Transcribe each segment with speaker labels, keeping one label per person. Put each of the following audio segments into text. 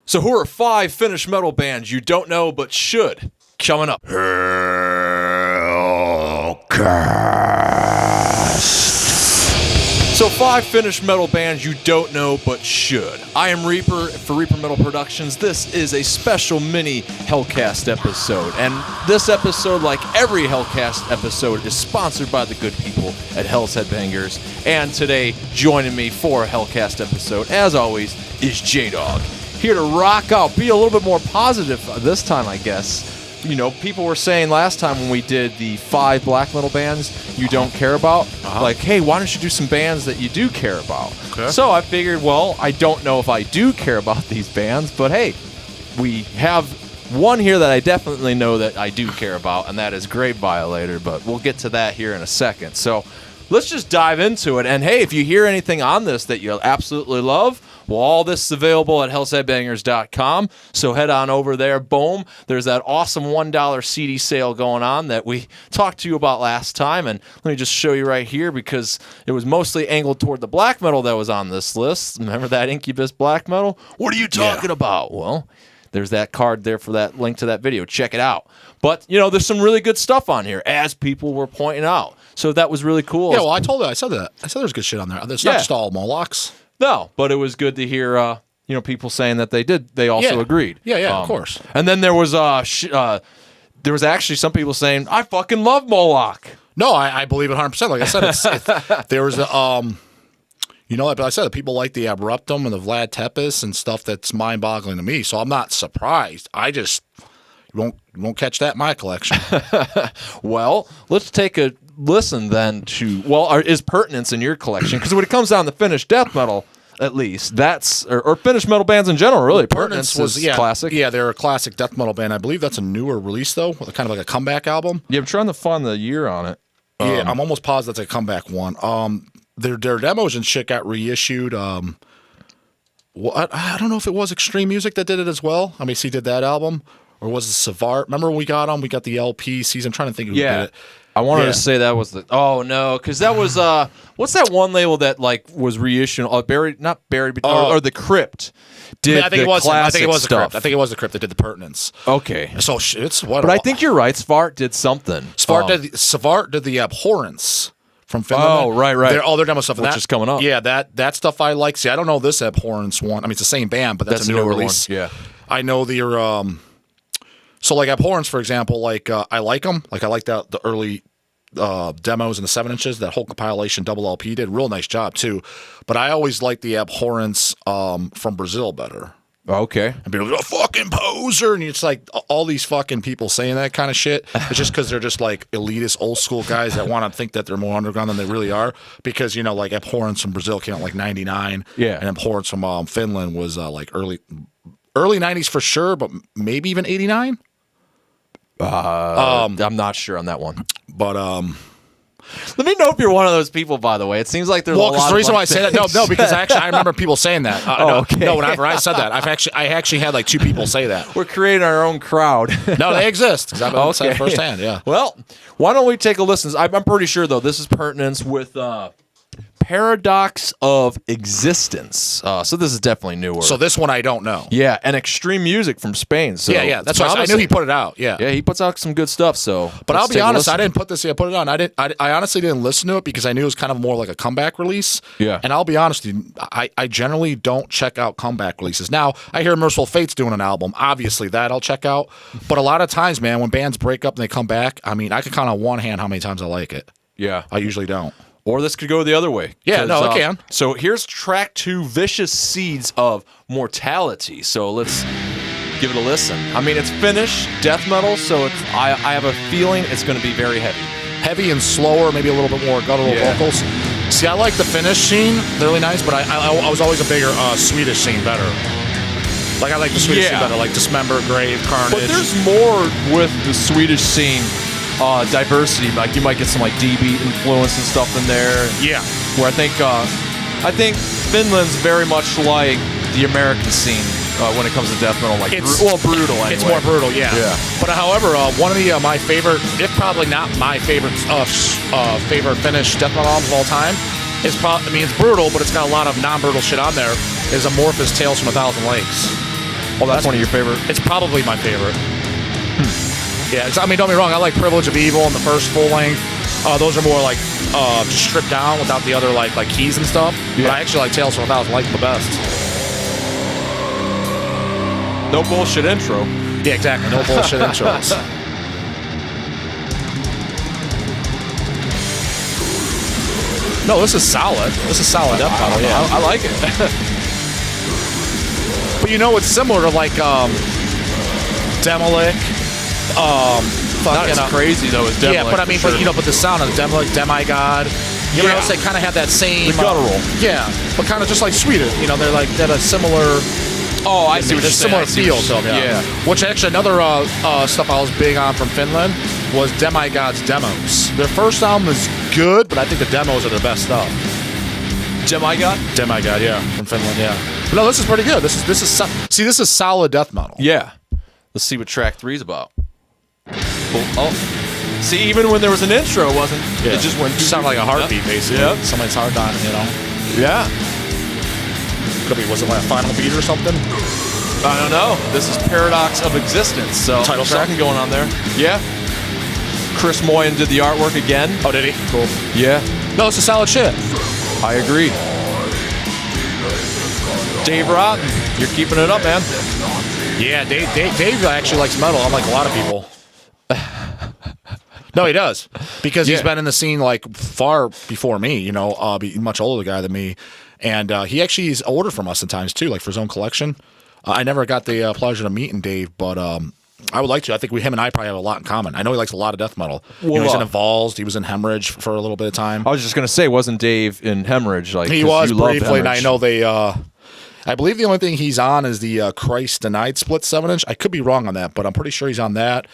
Speaker 1: So who are 5 Finnish metal bands you don't know but should? Coming up. HELLCAST. So 5 Finnish metal bands you don't know but should. I am Reaper for Reaper Metal Productions. This is a special mini HELLCAST episode. And this episode, like every HELLCAST episode, is sponsored by the good people at Hell's Headbangers. And today, joining me for a HELLCAST episode, as always, is J-Dog. Here to rock out, be a little bit more positive this time, I guess. You know, people were saying last time when we did the 5 black metal bands you don't care about, like, hey, why don't you do some bands that you do care about? Okay. So I figured, well, I don't know if I do care about these bands, but hey, we have one here that I definitely know that I do care about, and that is Grave Violator, but we'll get to that here in a second. So let's just dive into it. And hey, if you hear anything on this that you absolutely love, well, all this is available at hellsheadbangers.com, so head on over there. Boom. There's that awesome $1 CD sale going on that we talked to you about last time, and let me just show you right here because it was mostly angled toward the black metal that was on this list. Remember that Incubus black metal? What are you talking about? Well, there's that card there for that link to that video. Check it out. But, you know, there's some really good stuff on here, as people were pointing out. So that was really cool.
Speaker 2: Yeah, well, I said that. I said there's good shit on there. It's not just all Molochs.
Speaker 1: No, but it was good to hear, people saying that they also agreed.
Speaker 2: Yeah, of course.
Speaker 1: And then there was actually some people saying, I fucking love Moloch.
Speaker 2: No, I believe it 100%. Like I said, there was a, but I said people like the Abruptum and the Vlad Tepes and stuff that's mind-boggling to me. So I'm not surprised. I just you won't catch that in my collection.
Speaker 1: Well, let's take a listen then to, is Pertinence in your collection? Because when it comes down to Finnish death metal, at least, that's, or Finnish metal bands in general, really. Pertinence was classic.
Speaker 2: Yeah, they're a classic death metal band. I believe that's a newer release, though, kind of like a comeback album.
Speaker 1: Yeah, I'm trying to find the year on it.
Speaker 2: Yeah, I'm almost positive that's a comeback one. Their demos and shit got reissued. I don't know if it was Extreme Music that did it as well. I mean, he did that album. Or was it Savart? Remember when we got them? We got the LP season. I'm trying to think who did it.
Speaker 1: I wanted to say that was the... Oh, no, because that was... what's that one label that was reissued? Or the Crypt did
Speaker 2: I think
Speaker 1: the
Speaker 2: I think it was
Speaker 1: stuff.
Speaker 2: The Crypt. I think it was the Crypt that did the Pertinence.
Speaker 1: Okay.
Speaker 2: So it's what...
Speaker 1: But I think you're right. Svart did something.
Speaker 2: Savart did the Abhorrence from Finland.
Speaker 1: Oh, right.
Speaker 2: All their demo stuff.
Speaker 1: Which is coming up.
Speaker 2: Yeah, that stuff I like. See, I don't know this Abhorrence one. I mean, it's the same band, but that's a newer release.
Speaker 1: One. Yeah.
Speaker 2: I know their... So, like, Abhorrence, for example, like, I like them. Like, I like the early demos and the 7-inches. That whole compilation double LP did. Real nice job, too. But I always like the Abhorrence from Brazil better.
Speaker 1: Okay.
Speaker 2: And people go, fucking poser. And it's like all these fucking people saying that kind of shit. It's just because they're just, like, elitist, old-school guys that want to think that they're more underground than they really are. Because, like, Abhorrence from Brazil came out, like, 99. Yeah. And Abhorrence from Finland was, like, early 90s for sure, but maybe even 89.
Speaker 1: I'm not sure on that one.
Speaker 2: But
Speaker 1: let me know if you're one of those people, by the way. It seems like there's a lot of
Speaker 2: the reason why I say that, no, because I remember people saying that.
Speaker 1: Okay.
Speaker 2: No, whenever I said that, I actually had like 2 people say that.
Speaker 1: We're creating our own crowd.
Speaker 2: No, they exist. Because I've said it firsthand, yeah.
Speaker 1: Well, why don't we take a listen? I'm pretty sure, though, this is Pertinence with... Paradox of Existence. So this is definitely newer.
Speaker 2: So this one I don't know.
Speaker 1: Yeah, and Extreme Music from Spain. So
Speaker 2: yeah. That's why I knew he put it out. Yeah,
Speaker 1: he puts out some good stuff. So,
Speaker 2: but I'll be honest, I didn't put this. I put it on. I honestly didn't listen to it because I knew it was kind of more like a comeback release.
Speaker 1: Yeah.
Speaker 2: And I'll be honest, dude, I generally don't check out comeback releases. Now I hear Merciful Fate's doing an album. Obviously, that I'll check out. But a lot of times, man, when bands break up and they come back, I mean, I can count on one hand how many times I like it.
Speaker 1: Yeah,
Speaker 2: I usually don't.
Speaker 1: Or this could go the other way.
Speaker 2: Yeah, no, it can.
Speaker 1: So here's track 2, Vicious Seeds of Mortality. So let's give it a listen. I mean, it's Finnish death metal, so I have a feeling it's going to be very heavy.
Speaker 2: Heavy and slower, maybe a little bit more guttural vocals. See, I like the Finnish scene. They're really nice, but I was always a bigger Swedish scene better. Like, I like the Swedish scene better, like Dismember, Grave, Carnage.
Speaker 1: But there's more with the Swedish scene. Diversity, like you might get some like D-beat influence and stuff in there.
Speaker 2: Yeah,
Speaker 1: where I think Finland's very much like the American scene when it comes to death metal, like brutal. Anyway.
Speaker 2: It's more brutal, yeah. But however, one of the my favorite, if probably not my favorite, favorite Finnish death metal album of all time is probably. I mean, it's brutal, but it's got a lot of non-brutal shit on there. Is Amorphous Tales from a Thousand Lakes.
Speaker 1: Oh, that's one of your favorite.
Speaker 2: It's probably my favorite. Yeah, I mean, don't be wrong. I like Privilege of Evil and the first full length. Those are more like just stripped down without the other like keys and stuff.
Speaker 1: Yeah.
Speaker 2: But I actually like Tales from 1000 like the best.
Speaker 1: No bullshit intro.
Speaker 2: Yeah, exactly. No bullshit intros. No, this is solid. This is solid death metal. Yeah,
Speaker 1: I like it.
Speaker 2: But you know, it's similar to like Demolic.
Speaker 1: Not as crazy though as Demolic.
Speaker 2: Yeah, but I mean,
Speaker 1: sure.
Speaker 2: but you know, but the sound of Demolic, Demigod. You know, they kind of have that same
Speaker 1: the guttural.
Speaker 2: Yeah, but kind of just like Sweden. You know, they're like a similar.
Speaker 1: Oh, I see what you're saying.
Speaker 2: Similar feel to them. Yeah. Which actually another stuff I was big on from Finland was Demigod's demos. Their first album is good, but I think the demos are their best stuff.
Speaker 1: Demigod?
Speaker 2: Demigod, yeah, from Finland, yeah. But no, this is pretty good. This is solid death metal.
Speaker 1: Yeah. Let's see what track 3 is about. Oh, see, even when there was an intro, it wasn't.
Speaker 2: Yeah.
Speaker 1: It just went.
Speaker 2: It sounded like a heartbeat, basically.
Speaker 1: Yeah.
Speaker 2: Somebody's heart on, you know.
Speaker 1: Yeah.
Speaker 2: Could be, was it like a final beat or something?
Speaker 1: I don't know. This is Paradox of Existence. So
Speaker 2: Title track?
Speaker 1: something going on there. Yeah. Chris Moyen did the artwork again.
Speaker 2: Oh, did he? Cool.
Speaker 1: Yeah.
Speaker 2: No, it's a solid shit.
Speaker 1: I agree. Dave Rotten, you're keeping it up, man.
Speaker 2: Yeah, Dave actually likes metal, unlike a lot of people. No, he does. Because he's been in the scene like far before me, you know, much older guy than me. And he actually is ordered from us sometimes too, like for his own collection. I never got the pleasure to meeting Dave, but I would like to. I think him and I probably have a lot in common. I know he likes a lot of death metal.
Speaker 1: Well,
Speaker 2: you know, he's in Evolved. He was in Hemorrhage for a little bit of time.
Speaker 1: I was just gonna say, wasn't Dave in Hemorrhage? Like
Speaker 2: he was briefly, and I know they. I believe the only thing he's on is the Christ Denied split 7-inch. I could be wrong on that, but I'm pretty sure he's on that.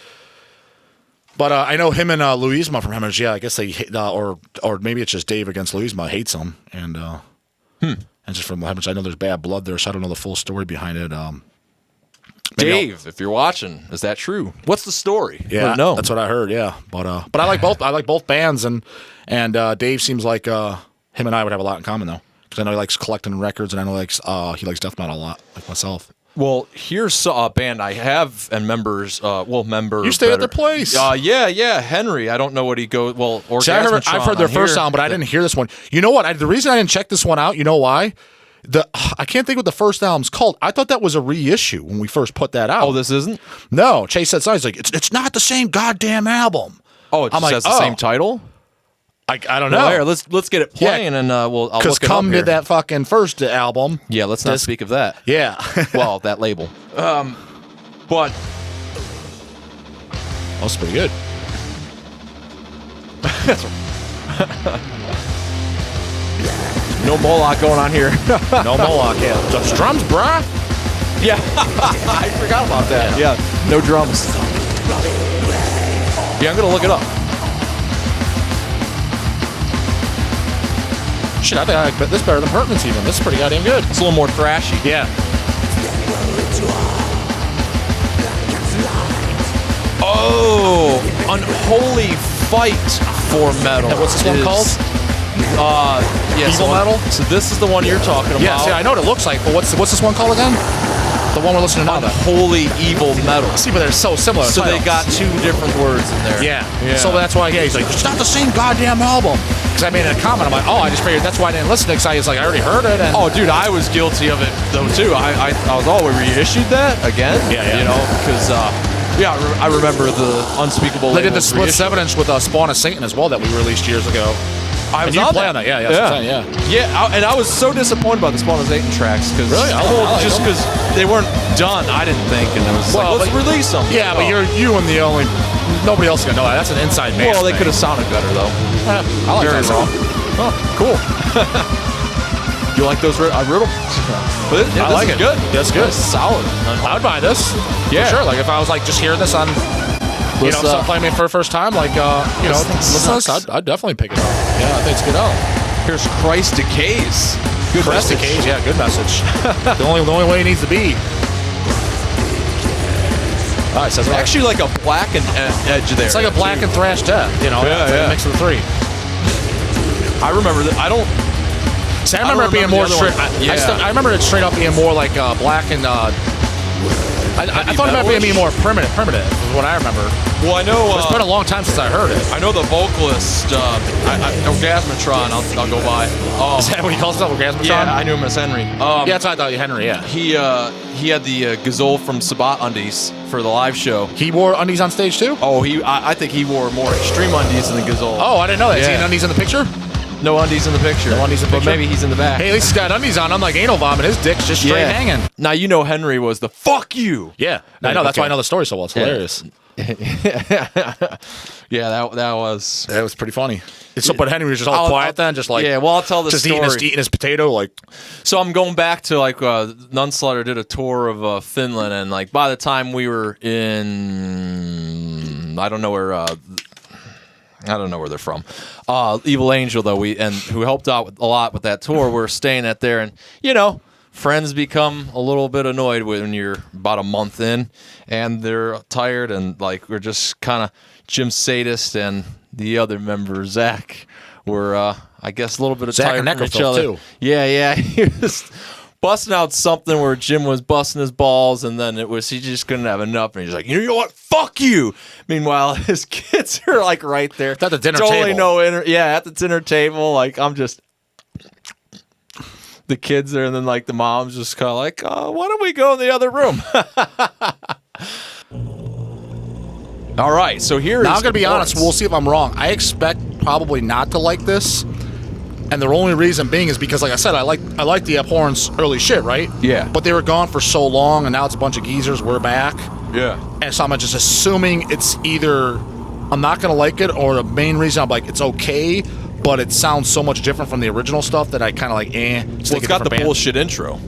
Speaker 2: But I know him and Louisma from Hemorrhage. Yeah, I guess they or maybe it's just Dave against Louisma hates him, and just from Hemorrhage, I know there's bad blood there, so I don't know the full story behind it.
Speaker 1: Dave, if you're watching, is that true? What's the story?
Speaker 2: Yeah,
Speaker 1: no,
Speaker 2: that's what I heard. Yeah, but I like both. I like both bands, and Dave seems like him and I would have a lot in common though, because I know he likes collecting records, and I know he likes death metal a lot, like myself.
Speaker 1: Well, here's a band I have and members. Member.
Speaker 2: You stay at their place.
Speaker 1: Yeah. Henry. I don't know what he goes. Well,
Speaker 2: See, I've heard their first album, but I didn't hear this one. You know what? The reason I didn't check this one out, you know why? I can't think what the first album's called. I thought that was a reissue when we first put that out.
Speaker 1: Oh, this isn't?
Speaker 2: No. Chase said something. He's like, it's not the same goddamn album.
Speaker 1: Oh, it just has the same title?
Speaker 2: I don't know.
Speaker 1: Well, here, let's get it playing, and I'll look it up here.
Speaker 2: Because Cum did that fucking first album.
Speaker 1: Yeah, let's not speak of that.
Speaker 2: Yeah.
Speaker 1: Well, that label. But
Speaker 2: that's pretty good.
Speaker 1: No Moloch going on here.
Speaker 2: No Moloch, yeah. Just drums, bruh.
Speaker 1: Yeah, I forgot about that. Yeah, no drums. Yeah, I'm gonna look it up.
Speaker 2: Shit, I think I like this better than Pertinence even. This is pretty goddamn good.
Speaker 1: It's a little more thrashy.
Speaker 2: Yeah.
Speaker 1: Oh, Unholy Fight for Metal.
Speaker 2: And what's this one called?
Speaker 1: Evil Metal? So this is the one you're talking about.
Speaker 2: Yeah, see, I know what it looks like, but what's this one called again? The one we're listening to now.
Speaker 1: Unholy Evil Metal.
Speaker 2: See, but they're so similar.
Speaker 1: So they got 2 different words in there.
Speaker 2: Yeah. So that's why, he's like, it's not the same goddamn album. Because I made a comment, I'm like, I just figured that's why I didn't listen to it, because I was like, I already heard it. And
Speaker 1: oh, dude, I was guilty of it, though, too. I was, we reissued that again?
Speaker 2: Yeah.
Speaker 1: You know, because, I remember the Unspeakable.
Speaker 2: They did the split 7-inch with Spawn of Satan as well that we released years ago.
Speaker 1: I was
Speaker 2: on
Speaker 1: that.
Speaker 2: Yeah.
Speaker 1: Yeah, and I was so disappointed about the Spawn of Satan tracks because just because they weren't done, I didn't think, and it was let's release them.
Speaker 2: Yeah, but you're the only. Nobody else is gonna know that. That's an inside man.
Speaker 1: Well, they could have sounded better though.
Speaker 2: I like that song.
Speaker 1: Oh, cool. You like those riddle? But
Speaker 2: I like it.
Speaker 1: Good.
Speaker 2: That's good.
Speaker 1: That's solid.
Speaker 2: I would buy this.
Speaker 1: Yeah,
Speaker 2: for sure. Like if I was like just hearing this on. Someone playing me for the first time, listen to this, I'd definitely pick it up. Yeah, I think it's a good album.
Speaker 1: Here's Christ Decays. Good
Speaker 2: Christ
Speaker 1: message.
Speaker 2: Decays, yeah, good message. the only way it needs to be. All right, says
Speaker 1: actually like a black and edge there.
Speaker 2: It's like a black and thrash death,
Speaker 1: Yeah.
Speaker 2: A mix of the 3.
Speaker 1: I remember that. I don't.
Speaker 2: See, I remember it being more straight. I remember it straight up being more like black and I thought it might be more primitive, is what I remember.
Speaker 1: Well, I know...
Speaker 2: It's been a long time since I heard it.
Speaker 1: I know the vocalist, Orgasmatron, I'll go by.
Speaker 2: Is that what he calls himself, Orgasmatron?
Speaker 1: Yeah, I knew him as Henry.
Speaker 2: Yeah, that's what I thought, Henry, yeah.
Speaker 1: He had the Gazelle from Sabat undies for the live show.
Speaker 2: He wore undies on stage too?
Speaker 1: Oh, I think he wore more extreme undies than the Gazelle.
Speaker 2: Oh, I didn't know that. Is he
Speaker 1: Yeah.
Speaker 2: in undies in the picture?
Speaker 1: No undies in the picture.
Speaker 2: No undies in the picture?
Speaker 1: But maybe he's in the back.
Speaker 2: Hey, at least he's got undies on. Unlike anal vomit, his dick's just straight hanging.
Speaker 1: Now, you know Henry was the fuck you.
Speaker 2: Yeah, I know. That's why I know the story so well. It's hilarious.
Speaker 1: Yeah, that was...
Speaker 2: That was pretty funny. But Henry was just all quiet then, just like...
Speaker 1: Yeah, well, I'll tell the story.
Speaker 2: Just eating his potato, like...
Speaker 1: So I'm going back to, like, Nunslaughter did a tour of Finland, and, like, by the time we were in... I don't know where they're from. Evil Angel, though, who helped out a lot with that tour. We're staying at there, and, you know... Friends become a little bit annoyed when you're about a month in, and they're tired, and like we're just kind of Jim Sadist and the other member Zach were, I guess, a little bit of
Speaker 2: Zach
Speaker 1: tired
Speaker 2: and
Speaker 1: from each other.
Speaker 2: too.
Speaker 1: Yeah, he was busting out something where Jim was busting his balls, and then he just couldn't have enough, and he's like, you know what? Fuck you. Meanwhile, his kids are like right there.
Speaker 2: At the dinner
Speaker 1: table.
Speaker 2: table.
Speaker 1: At the dinner table. Like I'm just. The kids there, and then like the mom's just kind of like, why don't we go in the other room? All right, so here
Speaker 2: now I'm gonna be honest. We'll see if I'm wrong. I expect probably not to like this, and the only reason being is because, like I said, I like the Abhorrence early shit, right?
Speaker 1: Yeah.
Speaker 2: But they were gone for so long, and now it's a bunch of geezers. We're back.
Speaker 1: Yeah.
Speaker 2: And so I'm just assuming it's either I'm not gonna like it, or the main reason I'm like it's okay. But it sounds so much different from the original stuff that I kind of like,
Speaker 1: Well, it's got the bullshit intro.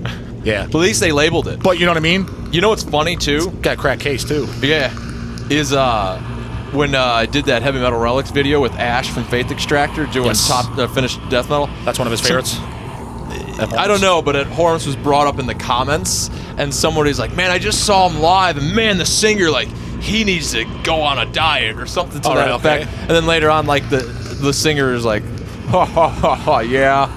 Speaker 2: Yeah.
Speaker 1: At least they labeled it.
Speaker 2: But you know what I mean?
Speaker 1: You know what's funny, too?
Speaker 2: Got a crack case, too.
Speaker 1: Yeah. Is when I did that Heavy Metal Relics video with Ash from Faith Extractor doing top Finnish death metal.
Speaker 2: That's one of his favorites?
Speaker 1: I don't know, but Abhorrence was brought up in the comments, and somebody's like, man, I just saw him live, and man, the singer, like, he needs to go on a diet or something to that effect. And then later on, like, the singer is like, yeah,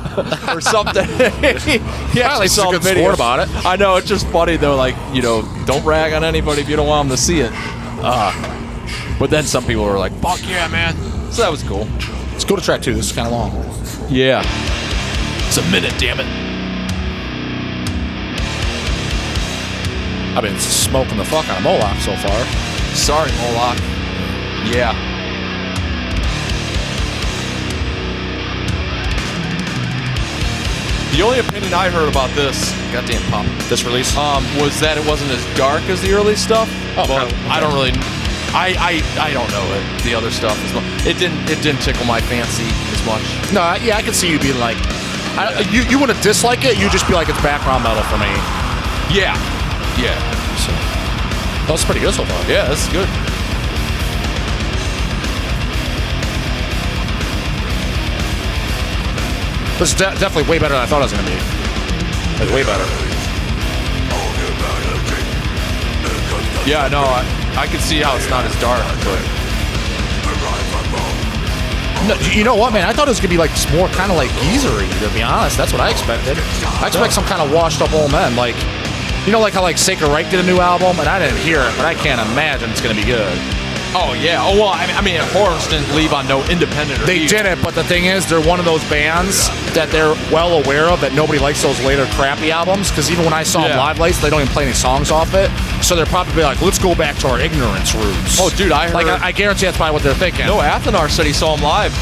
Speaker 1: or something. He actually saw the video
Speaker 2: about it.
Speaker 1: I know, it's just funny though. Like, you know, don't rag on anybody if you don't want them to see it. But then some people were like, "Fuck yeah, man!" So that was cool.
Speaker 2: Let's go to track 2. This is kind of long.
Speaker 1: Yeah, it's a minute, damn it.
Speaker 2: I've been smoking the fuck out of Moloch so far.
Speaker 1: Sorry, Moloch. Yeah. The only opinion I heard about this, goddamn pop,
Speaker 2: This release?
Speaker 1: was that it wasn't as dark as the early stuff.
Speaker 2: Oh,
Speaker 1: but
Speaker 2: okay.
Speaker 1: I don't really, I don't know it. The other stuff as well. It didn't tickle my fancy as much.
Speaker 2: No, yeah, I could see you being like, you wouldn't dislike it. You'd just be like, it's background metal for me.
Speaker 1: Yeah.
Speaker 2: So that was pretty good so far.
Speaker 1: Yeah, this is good.
Speaker 2: This is definitely way better than I thought it was going to be. Like, way better.
Speaker 1: Yeah, no, I can see how it's not as dark, but
Speaker 2: No, you know what, man? I thought it was going to be like more kind of like geezery, to be honest. That's what I expected. I expect some kind of washed up old men. Like, you know, like how like Sacred Reich did a new album, and I didn't hear it, but I can't imagine it's going to be good.
Speaker 1: oh yeah, oh well, I mean, Abhorrence didn't leave on no independent.
Speaker 2: They didn't, but the thing is, they're one of those bands that they're well aware of that nobody likes those later crappy albums, because even when I saw them live lates, they don't even play any songs off it. So they're probably like, let's go back to our ignorance roots.
Speaker 1: Oh, dude, I heard.
Speaker 2: Like, I guarantee that's probably what they're thinking.
Speaker 1: No, Athenar said he saw him live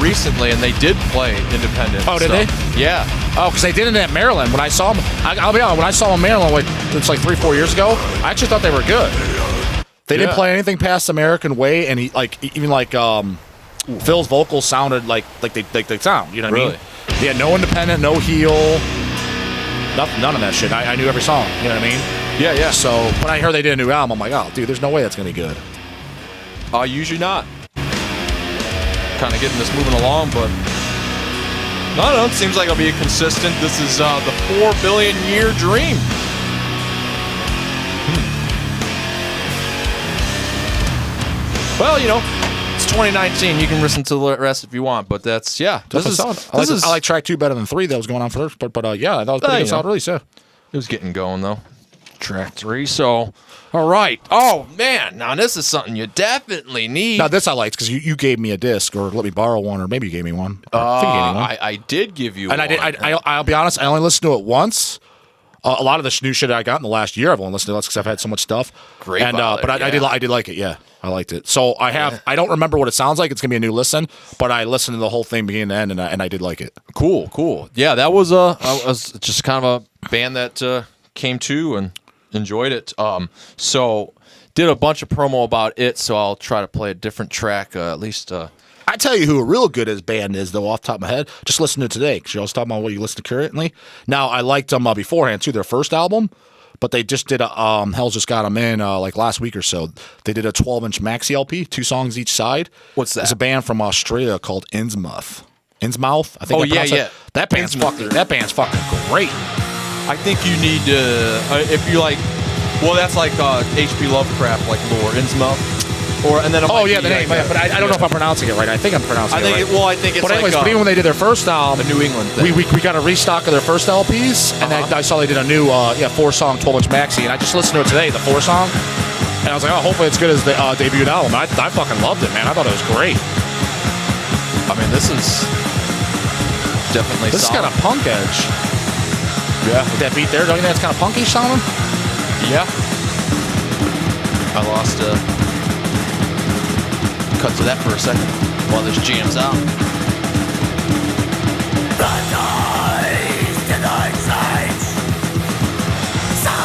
Speaker 1: recently, and they did play independent.
Speaker 2: Oh, did
Speaker 1: stuff.
Speaker 2: they?
Speaker 1: Yeah.
Speaker 2: Oh, because they did it at Maryland. When I saw them, I'll be honest, when I saw them in Maryland, like, it's like 3-4 years ago, I actually thought they were good. They didn't play anything past American Way, and Phil's vocals sounded like they sound. You know what I mean? He had no independent, no heel, none of that shit. I knew every song. You know what I mean?
Speaker 1: Yeah.
Speaker 2: So when I heard they did a new album, I'm like, oh, dude, there's no way that's gonna be good.
Speaker 1: Usually not. Kind of getting this moving along, but I don't know. It seems like it'll be consistent. This is the 4 billion year dream. Well, you know, it's 2019. You can listen to the rest if you want, but that's This is
Speaker 2: solid. I like track 2 better than 3 that was going on first, but yeah, that was pretty good solid release. Yeah,
Speaker 1: it was getting going though. track 3. So, all right. Oh, man. Now, this is something you definitely need.
Speaker 2: Now, this I liked because you gave me a disc or let me borrow one, or maybe you gave me one. I think you gave me one.
Speaker 1: I did give you
Speaker 2: one. And I'll be honest, I only listened to it once. A lot of the new shit I got in the last year, I've only listened to less because I've had so much stuff.
Speaker 1: Great.
Speaker 2: And, but I did like it, yeah. I liked it. So I don't remember what it sounds like. It's going to be a new listen, but I listened to the whole thing beginning to end, and I did like it.
Speaker 1: Cool. Yeah, that was just kind of a band that came to and enjoyed it. So did a bunch of promo about it, so I'll try to play a different track, at least.
Speaker 2: I tell you who a real good band is, though, off the top of my head. Just listen to it today, because you're always talking about what you listen to currently. Now, I liked them beforehand, too, their first album, but they just did Hell just got them in like last week or so. They did a 12-inch maxi LP, 2 songs each side.
Speaker 1: What's that?
Speaker 2: It's a band from Australia called Innsmouth. Innsmouth? I think.
Speaker 1: Oh, yeah.
Speaker 2: That band's fucking great.
Speaker 1: I think you need to, if you like, well, that's like H.P. Lovecraft, like lore, Innsmouth. And then
Speaker 2: the name, but I don't know if I'm pronouncing it right. I think I'm pronouncing it right.
Speaker 1: I think it's
Speaker 2: but anyways, but even when they did their first album,
Speaker 1: the New England thing.
Speaker 2: We got a restock of their first LPs, and I saw they did a new 4-song 12-inch maxi, and I just listened to it today, the 4-song, and I was like, oh, hopefully it's good as the debut album. I fucking loved it, man. I thought it was great.
Speaker 1: I mean, this is definitely
Speaker 2: This
Speaker 1: solid.
Speaker 2: has got a punk edge.
Speaker 1: Yeah.
Speaker 2: With that beat there, don't you think that's kind of punkish sounding?
Speaker 1: Yeah. I lost cut to that for a second while this jams out.
Speaker 3: The noise to the sights, so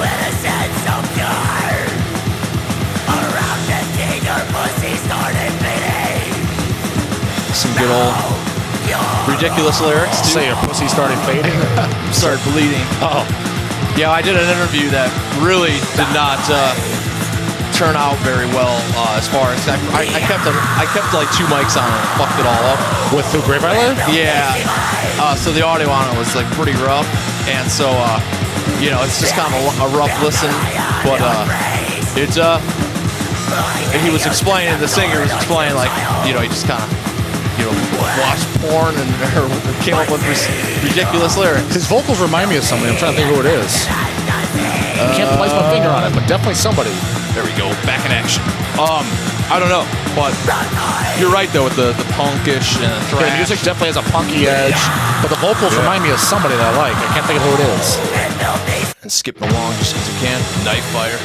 Speaker 3: innocent, so pure. Around the king, her pussy started beating.
Speaker 1: Some good old ridiculous lyrics too.
Speaker 2: Say your pussy started fading.
Speaker 1: Started bleeding.
Speaker 2: Oh.
Speaker 1: Yeah, I did an interview that really did not turn out very well as far as I kept like 2 mics on it and fucked it all up.
Speaker 2: With the Great Violator?
Speaker 1: Yeah. So the audio on it was like pretty rough, and so it's just kind of a rough listen. But he was explaining, the singer was explaining, like, he just kind of watched porn and came up with ridiculous lyrics.
Speaker 2: His vocals remind me of somebody. I'm trying to think who it is. I can't place my finger on it, but definitely somebody.
Speaker 1: There we go, back in action. I don't know, but you're right though with the punkish and the thrash.
Speaker 2: The music definitely has a punky edge, but the vocals remind me of somebody that I like. I can't think of who it is.
Speaker 1: And skipping along just as you can. Knife fighter.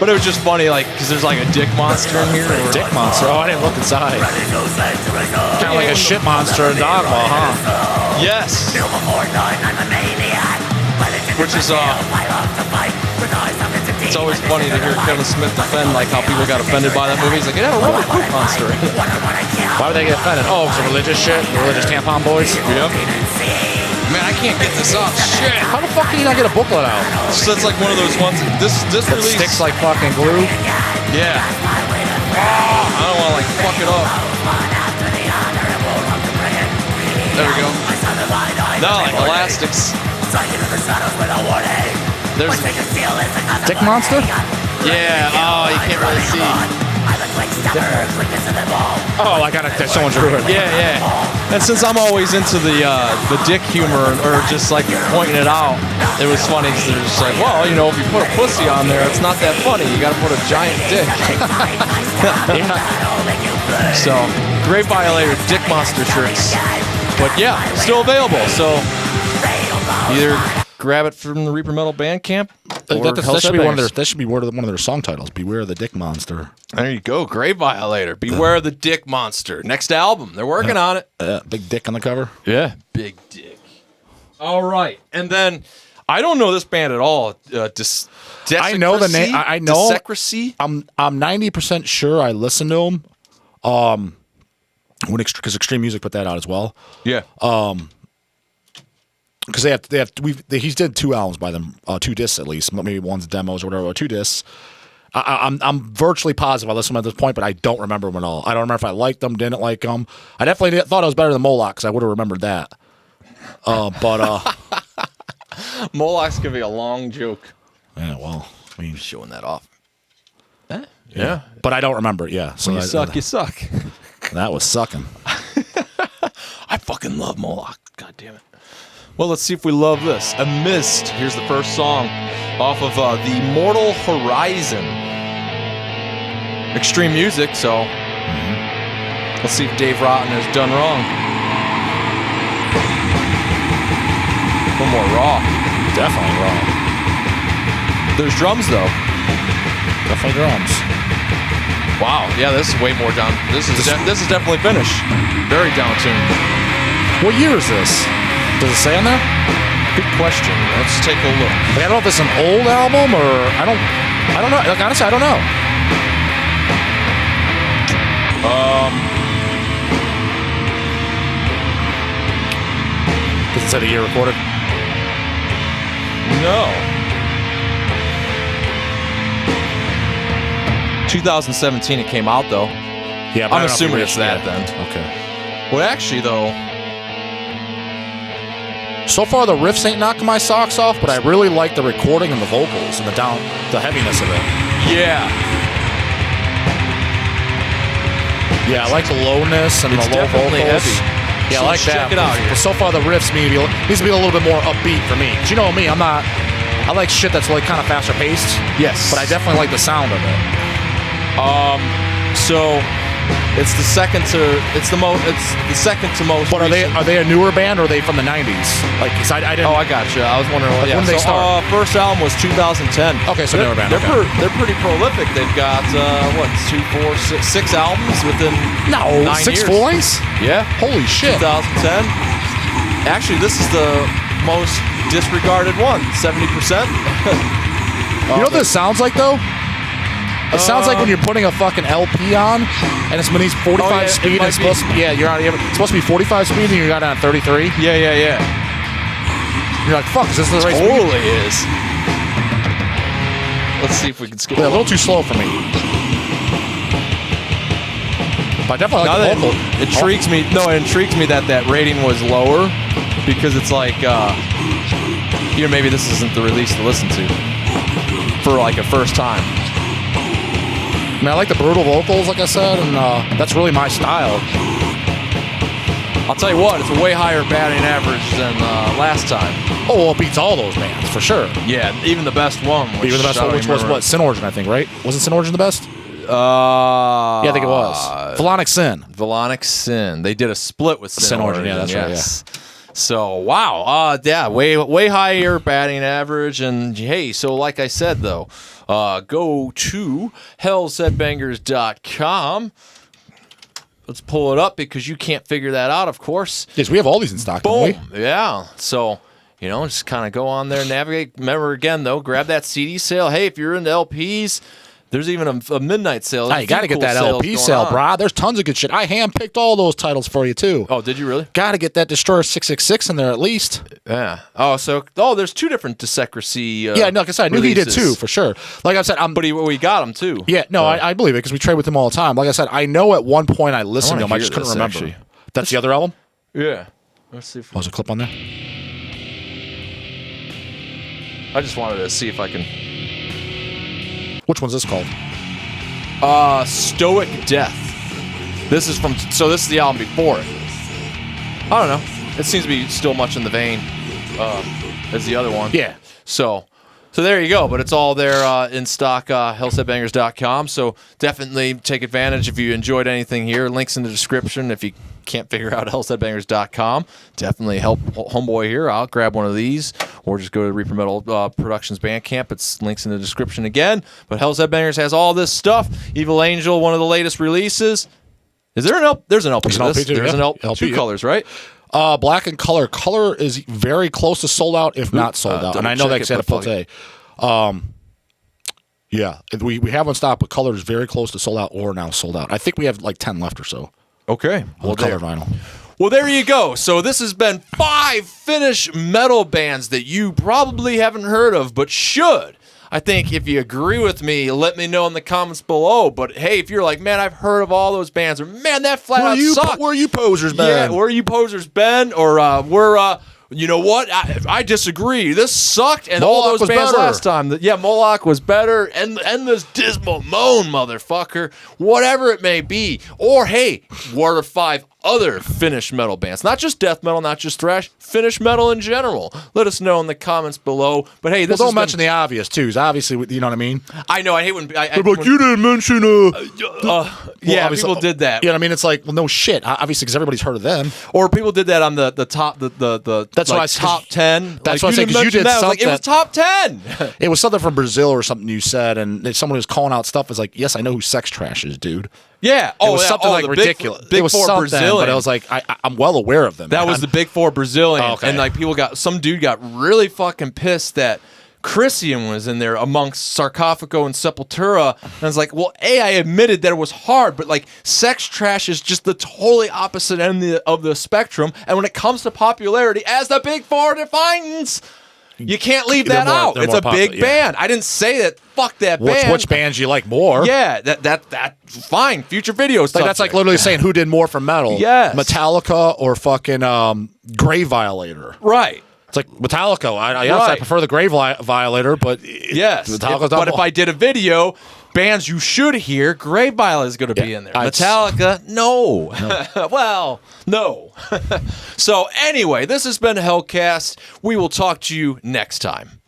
Speaker 1: But it was just funny, like, because there's like a dick monster in here.
Speaker 2: Dick monster? Oh, I didn't look inside. Kind of like a shit monster in Dogma, huh?
Speaker 1: Yes. Which is it's always funny to hear Kevin Smith defend like how people got offended by that movie. He's like, it had a rubber poop monster.
Speaker 2: Why would they get offended? Oh, it's religious shit? The religious tampon boys?
Speaker 1: Yep. Man, I can't get this up. Shit.
Speaker 2: How the fuck can you not get a booklet out?
Speaker 1: So that's like one of those ones. This release
Speaker 2: sticks like fucking glue?
Speaker 1: Yeah. I don't want to like fuck it up. There we go. No, like elastics. There's
Speaker 2: Dick monster?
Speaker 1: Yeah. Oh, you can't really see.
Speaker 2: Oh, I gotta. Someone drew it.
Speaker 1: Yeah. And since I'm always into the dick humor or just like pointing it out, it was funny because they're just like, well, if you put a pussy on there, it's not that funny. You got to put a giant dick. So, Great Violator Dick Monster shirts. But yeah, still available. So either grab it from the Reaper Metal Bandcamp.
Speaker 2: That should be one of their song titles. Beware of the Dick Monster.
Speaker 1: There you go. Great Violator. Beware of the Dick Monster. Next album. They're working on it.
Speaker 2: Big dick on the cover.
Speaker 1: Yeah. Big dick. All right. And then I don't know this band at all.
Speaker 2: I know the name. I know.
Speaker 1: DESECRESY.
Speaker 2: I'm 90% sure I listened to them. Because Extreme Music put that out as well.
Speaker 1: Yeah.
Speaker 2: Because he's did 2 albums by them, 2 discs at least. Maybe one's demos or whatever, or 2 discs. I'm virtually positive I listened to them at this point, but I don't remember them at all. I don't remember if I liked them, didn't like them. I definitely thought I was better than Moloch because I would have remembered that.
Speaker 1: Moloch's gonna be a long joke.
Speaker 2: Yeah, well, I mean,
Speaker 1: showing that off.
Speaker 2: Yeah. But I don't remember it. Yeah. So
Speaker 1: when you suck.
Speaker 2: That was sucking.
Speaker 1: I fucking love Moloch. God damn it. Well, let's see if we love this. A Mist. Here's the first song off of the Mortal Horizon. Extreme music, so let's see if Dave Rotten has done wrong. A little more raw.
Speaker 2: Definitely raw.
Speaker 1: There's drums, though.
Speaker 2: Definitely drums.
Speaker 1: Wow, yeah, this is way more down. This is definitely Finnish. Very down tuned.
Speaker 2: What year is this? Does it say on there?
Speaker 1: Good question. Let's take a look.
Speaker 2: Like, I don't know if it's an old album or I don't know. Like, honestly, I don't know. Does it say the year recorded?
Speaker 1: No. 2017 it came out, though.
Speaker 2: Yeah, but
Speaker 1: I'm assuming it's that then.
Speaker 2: Okay.
Speaker 1: Well, actually, though,
Speaker 2: So far, the riffs ain't knocking my socks off, but I really like the recording and the vocals and the heaviness of it.
Speaker 1: yeah,
Speaker 2: Yeah, I like the lowness and
Speaker 1: It's
Speaker 2: the low
Speaker 1: definitely
Speaker 2: vocals.
Speaker 1: heavy.
Speaker 2: Yeah,
Speaker 1: So
Speaker 2: I like
Speaker 1: let's
Speaker 2: that.
Speaker 1: check it out here.
Speaker 2: But so far, the riffs needs to be a little bit more upbeat for me. 'Cause you know me, I like shit that's like kind of faster paced.
Speaker 1: yes.
Speaker 2: But I definitely like the sound of it.
Speaker 1: So it's the second to most.
Speaker 2: But
Speaker 1: recent.
Speaker 2: are they a newer band or are they from the 90s? Like, 'cause I didn't.
Speaker 1: Oh, I gotcha. I was wondering
Speaker 2: Like, when did they start?
Speaker 1: First album was 2010.
Speaker 2: Okay, so newer band.
Speaker 1: They're,
Speaker 2: Okay.
Speaker 1: they're pretty prolific. They've got six albums within
Speaker 2: No,
Speaker 1: 9
Speaker 2: 6
Speaker 1: years.
Speaker 2: points?
Speaker 1: Yeah,
Speaker 2: Holy shit.
Speaker 1: 2010. Actually, this is the most disregarded one. 70%.
Speaker 2: You know what this sounds like, though? It sounds like when you're putting a fucking LP on, and it's when he's 45
Speaker 1: Oh, yeah, it
Speaker 2: speed,
Speaker 1: might
Speaker 2: and it's supposed to be, it's supposed to be 45 speed, and you got it on 33.
Speaker 1: Yeah.
Speaker 2: You're like, fuck, is this the right speed?
Speaker 1: Totally is. Let's see if we can skip.
Speaker 2: Yeah, a little too slow for me. But I definitely
Speaker 1: Now
Speaker 2: like
Speaker 1: that
Speaker 2: the vocal.
Speaker 1: it intrigues me. No, it intrigues me that rating was lower because it's like, maybe this isn't the release to listen to for like a first time.
Speaker 2: I mean, I like the brutal vocals, like I said, and that's really my style.
Speaker 1: I'll tell you what, it's a way higher batting average than last time.
Speaker 2: Oh, well, it beats all those bands, for sure.
Speaker 1: Yeah, even the best one.
Speaker 2: Even the best one, which was what? Sin Origin, I think, right? Wasn't Sin Origin the best? Yeah, I think it was. Philonic Sin.
Speaker 1: Philonic Sin. They did a split with Sin Origin.
Speaker 2: Yeah, that's right,
Speaker 1: yes. So, wow. Yeah, way higher batting average. And, hey, so like I said, though, go to hellsheadbangers.com. Let's pull it up because you can't figure that out, of course.
Speaker 2: Yes, we have all these in stock, don't
Speaker 1: Boom.
Speaker 2: we?
Speaker 1: Yeah. So, just kind of go on there, navigate. Remember, again, though, grab that CD sale. Hey, if you're into LPs, there's even a midnight sale.
Speaker 2: You got to get that LP sale, brah. There's tons of good shit. I handpicked all those titles for you, too.
Speaker 1: Oh, did you really?
Speaker 2: Got to get that Destroyer 666 in there at least.
Speaker 1: Yeah. There's two different DESECRESY
Speaker 2: Yeah, no, because I knew he did
Speaker 1: releases.
Speaker 2: too, for sure. Like I said,
Speaker 1: But we got him, too.
Speaker 2: Yeah, no, I believe it because we trade with him all the time. Like I said, I know at one point I listened to him. I just couldn't remember.
Speaker 1: Actually.
Speaker 2: That's the other album?
Speaker 1: Yeah. Let's see if
Speaker 2: Oh, there's a clip on there?
Speaker 1: I just wanted to see if I can.
Speaker 2: Which one's this called?
Speaker 1: Stoic Death. This is the album before it. I don't know. It seems to be still much in the vein as the other one.
Speaker 2: Yeah.
Speaker 1: So there you go. But it's all there in stock, hellsheadbangers.com. So definitely take advantage if you enjoyed anything here. Links in the description. If you can't figure out hellsheadbangers.com, definitely help homeboy here. I'll grab one of these, or just go to Reaper Metal Productions Bandcamp. It's links in the description again. But Hell's Headbangers has all this stuff. Evil Angel, one of the latest releases. Is there an LP? There's an LP.
Speaker 2: There's an LP too,
Speaker 1: There's
Speaker 2: yeah.
Speaker 1: an LP.
Speaker 2: LP,
Speaker 1: Two
Speaker 2: yeah.
Speaker 1: colors, right?
Speaker 2: Black and color. Color is very close to sold out, if not sold out. And I know
Speaker 1: double
Speaker 2: that's
Speaker 1: check
Speaker 2: at a full day. Yeah, we have one stock, but color is very close to sold out or now sold out. I think we have like 10 left or so.
Speaker 1: Okay.
Speaker 2: Well, color vinyl.
Speaker 1: Well, there you go. So this has been 5 Finnish metal bands that you probably haven't heard of, but should. I think if you agree with me, let me know in the comments below. But hey, if you're like, man, I've heard of all those bands, or man, that flat out sucked.
Speaker 2: Where are you posers been?
Speaker 1: Yeah, where are you posers been? Or you know what? I disagree. This sucked, and all
Speaker 2: Moloch
Speaker 1: those
Speaker 2: was
Speaker 1: bands
Speaker 2: better.
Speaker 1: last time. Yeah, Moloch was better, and this dismal moan, motherfucker. Whatever it may be. Or hey, what are 5 other Finnish metal bands. Not just death metal, not just thrash, Finnish metal in general. Let us know in the comments below. But hey, this
Speaker 2: don't mention the obvious too. Obviously, you know what I mean.
Speaker 1: I know. I hate when
Speaker 2: They're like, you didn't mention.
Speaker 1: yeah, people did that.
Speaker 2: You know what I mean? It's like, well, no shit. Obviously, because everybody's heard of them.
Speaker 1: Or people did that on the top
Speaker 2: That's
Speaker 1: like,
Speaker 2: why
Speaker 1: top 10.
Speaker 2: That's
Speaker 1: like,
Speaker 2: what I say, because you did
Speaker 1: that.
Speaker 2: something.
Speaker 1: Like, it was top 10.
Speaker 2: It was something from Brazil or something you said, and someone was calling out stuff. Was like, yes, I know who Sex Trash is, dude.
Speaker 1: Yeah.
Speaker 2: It was something like ridiculous.
Speaker 1: Big
Speaker 2: it was
Speaker 1: Four
Speaker 2: something,
Speaker 1: Brazilian.
Speaker 2: but I was like, I'm well aware of them.
Speaker 1: That
Speaker 2: man.
Speaker 1: was the Big Four Brazilian.
Speaker 2: Okay.
Speaker 1: And like some dude got really fucking pissed that Chrysium was in there amongst Sarcophago and Sepultura. And I was like, well, I admitted that it was hard, but like Sex Trash is just the totally opposite end of the spectrum. And when it comes to popularity, as the Big Four defines, you can't leave that out. It's a big band. I didn't say that. Fuck that band.
Speaker 2: Which bands you like more?
Speaker 1: Yeah, that fine. Future videos.
Speaker 2: Like, that's like literally saying who did more for metal.
Speaker 1: Yes.
Speaker 2: Metallica or fucking Grave Violator.
Speaker 1: Right.
Speaker 2: It's like Metallica. I prefer the Grave Violator, but
Speaker 1: yes.
Speaker 2: Metallica's
Speaker 1: But if I did a video, bands you should hear, Grave Violator is going to be in there. Metallica, no. Well, no. So anyway, this has been HELLCAST. We will talk to you next time.